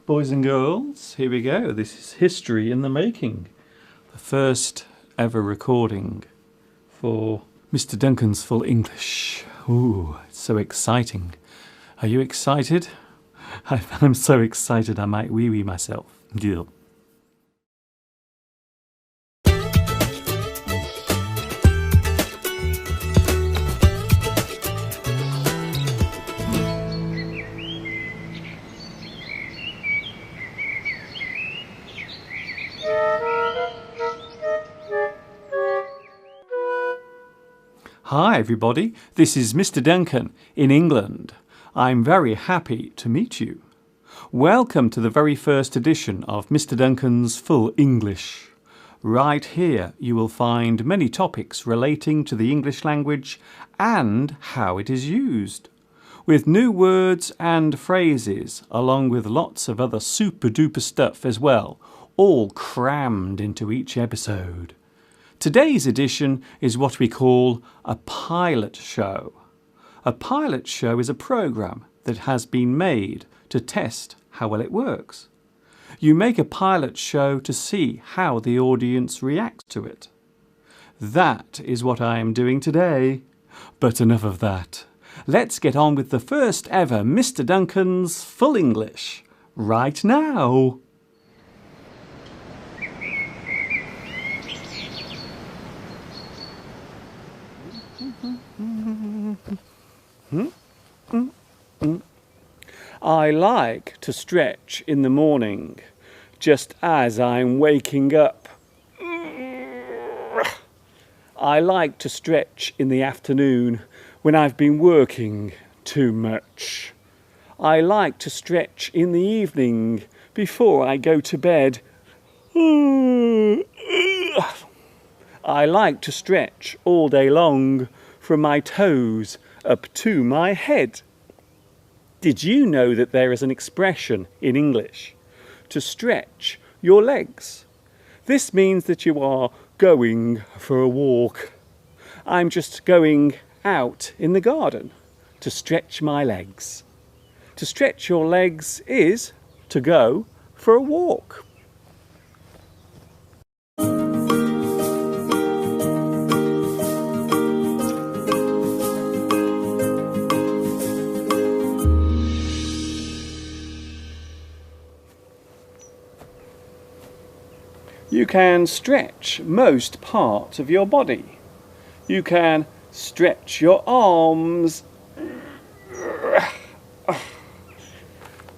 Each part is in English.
Boys and girls, here we go. This is history in the making. The first ever recording for Mr. Duncan's Full English. Ooh, it's so exciting. Are you excited? I'm so excited I might wee-wee myself. Deal. Hi everybody, this is Mr. Duncan in England. I'm very happy to meet you. Welcome to the very first edition of Mr. Duncan's Full English. Right here you will find many topics relating to the English language and how it is used, with new words and phrases along with lots of other super duper stuff as well, all crammed into each episode. Today's edition is what we call a pilot show. A pilot show is a program that has been made to test how well it works. You make a pilot show to see how the audience reacts to it. That is what I am doing today. But enough of that. Let's get on with the first ever Mr. Duncan's Full English right now. I like to stretch in the morning, just as I'm waking up. I like to stretch in the afternoon when I've been working too much. I like to stretch in the evening before I go to bed. I like to stretch all day long from my toes up to my head. Did you know that there is an expression in English to stretch your legs? This means that you are going for a walk. I'm just going out in the garden to stretch my legs. To stretch your legs is to go for a walk. You can stretch most parts of your body. You can stretch your arms.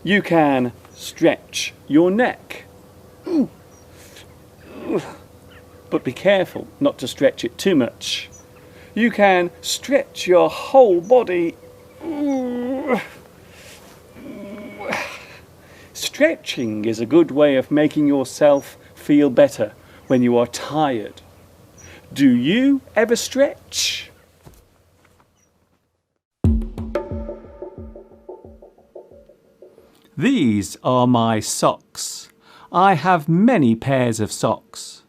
You can stretch your neck. But be careful not to stretch it too much. You can stretch your whole body. Stretching is a good way of making yourself feel better when you are tired. Do you ever stretch? These are my socks. I have many pairs of socks.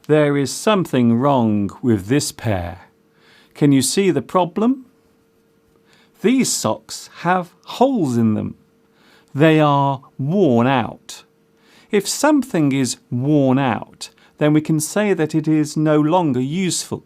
There is something wrong with this pair. Can you see the problem? These socks have holes in them. They are worn out. If something is worn out, then we can say that it is no longer useful.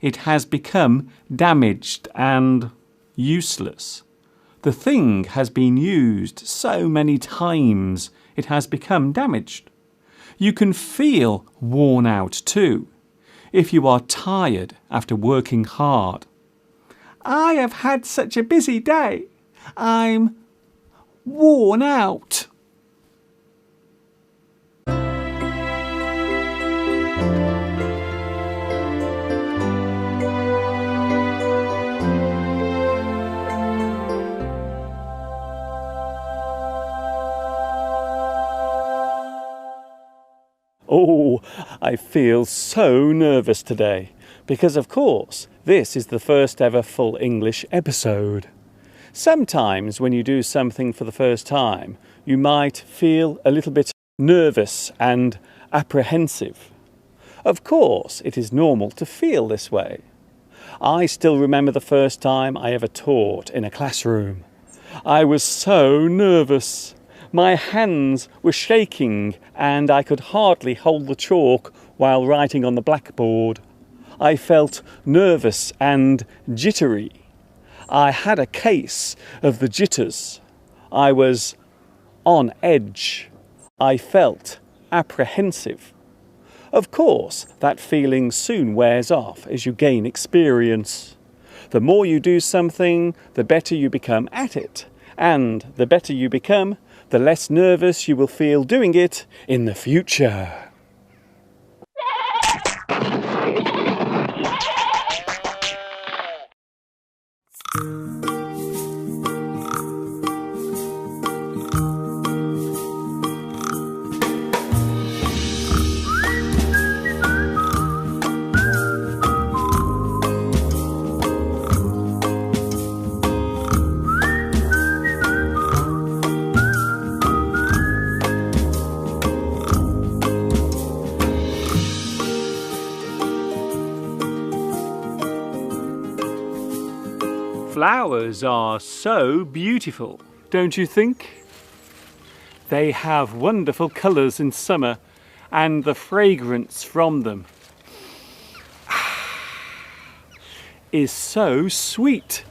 It has become damaged and useless. The thing has been used so many times it has become damaged. You can feel worn out too, if you are tired after working hard. I have had such a busy day. I'm worn out. Oh, I feel so nervous today because, of course, this is the first ever Full English episode. Sometimes when you do something for the first time, you might feel a little bit nervous and apprehensive. Of course, it is normal to feel this way. I still remember the first time I ever taught in a classroom. I was so nervous. My hands were shaking and I could hardly hold the chalk while writing on the blackboard. I felt nervous and jittery. I had a case of the jitters. I was on edge. I felt apprehensive. Of course, that feeling soon wears off as you gain experience. The more you do something, the better you become at it. And the better you become, the less nervous you will feel doing it in the future. Flowers are so beautiful, don't you think? They have wonderful colours in summer and the fragrance from them is so sweet.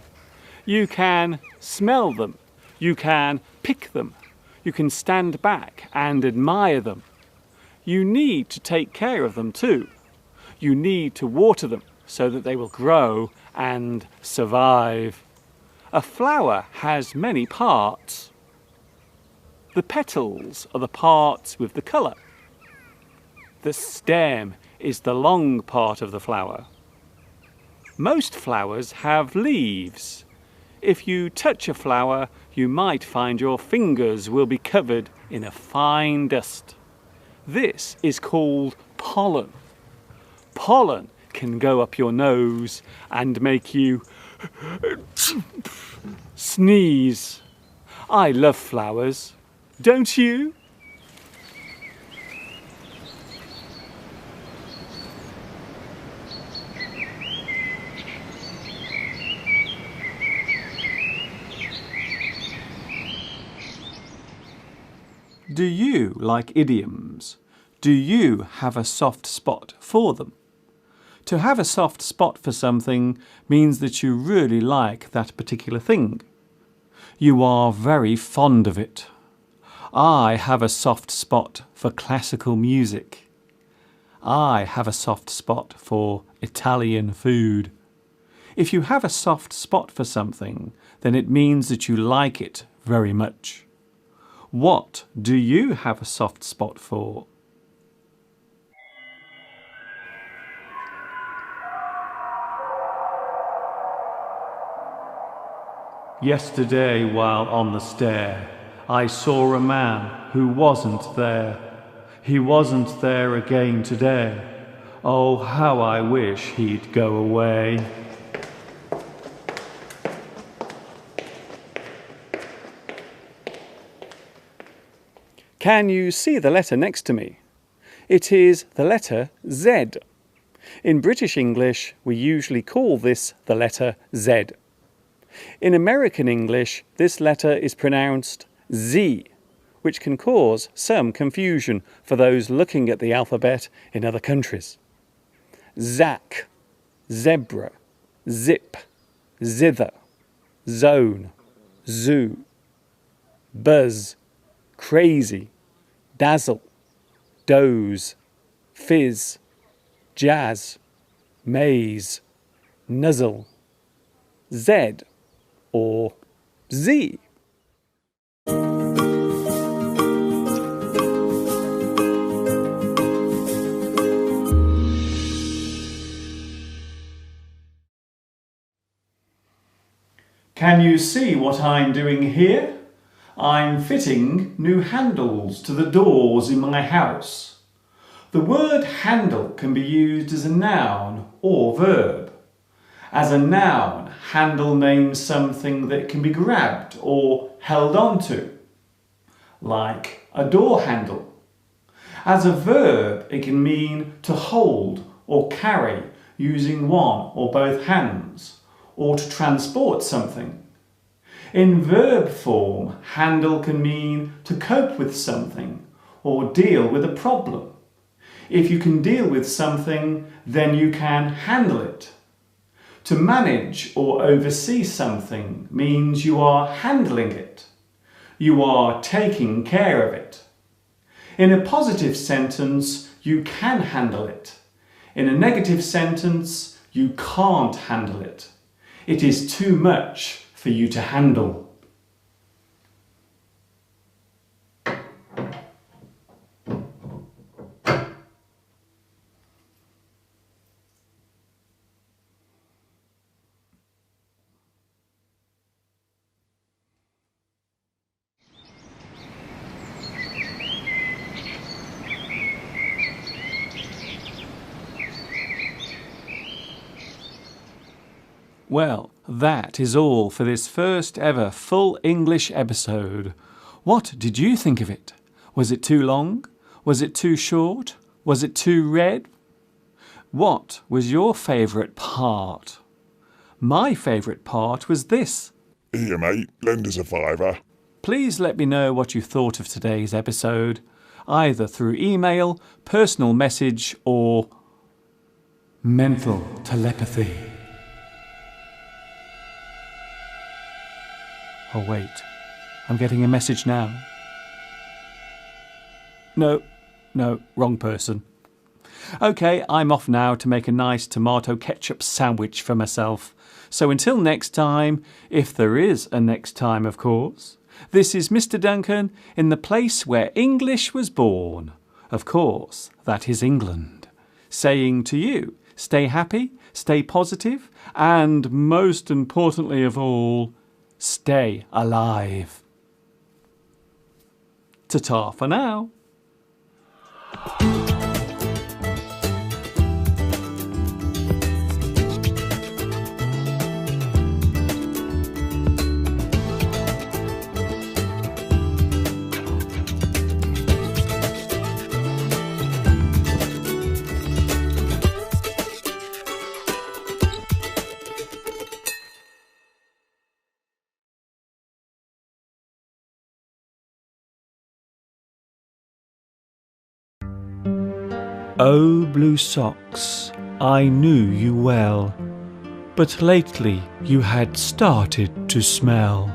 You can smell them, you can pick them, you can stand back and admire them. You need to take care of them too. You need to water them so that they will grow and survive. A flower has many parts. The petals are the parts with the colour. The stem is the long part of the flower. Most flowers have leaves. If you touch a flower, you might find your fingers will be covered in a fine dust. This is called pollen. Pollen can go up your nose and make you sneeze. I love flowers, don't you? Do you like idioms? Do you have a soft spot for them? To have a soft spot for something means that you really like that particular thing. You are very fond of it. I have a soft spot for classical music. I have a soft spot for Italian food. If you have a soft spot for something, then it means that you like it very much. What do you have a soft spot for? Yesterday, while on the stair, I saw a man who wasn't there. He wasn't there again today. Oh, how I wish he'd go away. Can you see the letter next to me? It is the letter Z. In British English, we usually call this the letter Z. In American English, this letter is pronounced Z, which can cause some confusion for those looking at the alphabet in other countries. Zack, zebra, zip, zither, zone, zoo, buzz, crazy, dazzle, doze, fizz, jazz, maze, nuzzle, Z or Z. Can you see what I'm doing here? I'm fitting new handles to the doors in my house. The word handle can be used as a noun or verb. As a noun, handle names something that can be grabbed or held onto, like a door handle. As a verb, it can mean to hold or carry using one or both hands, or to transport something. In verb form, handle can mean to cope with something or deal with a problem. If you can deal with something, then you can handle it. To manage or oversee something means you are handling it. You are taking care of it. In a positive sentence, you can handle it. In a negative sentence, you can't handle it. It is too much for you to handle. Well, that is all for this first ever full English episode. What did you think of it? Was it too long? Was it too short? Was it too red? What was your favourite part? My favourite part was this. Here, mate, lend us a fiver. Please let me know what you thought of today's episode, either through email, personal message or mental telepathy. Oh wait, I'm getting a message now. No, wrong person. Okay, I'm off now to make a nice tomato ketchup sandwich for myself. So until next time, if there is a next time of course, this is Mr. Duncan in the place where English was born. Of course, that is England. Saying to you, stay happy, stay positive, and most importantly of all, stay alive. Ta-ta for now. Oh, blue socks, I knew you well, but lately you had started to smell.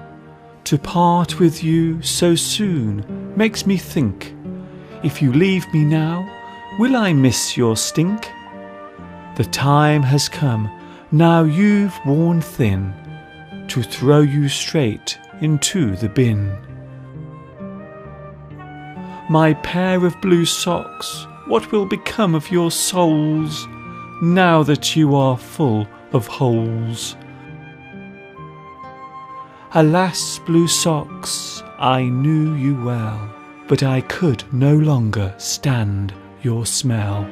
To part with you so soon makes me think, if you leave me now, will I miss your stink? The time has come, now you've worn thin, to throw you straight into the bin. My pair of blue socks, what will become of your souls now that you are full of holes? Alas, blue socks, I knew you well, but I could no longer stand your smell.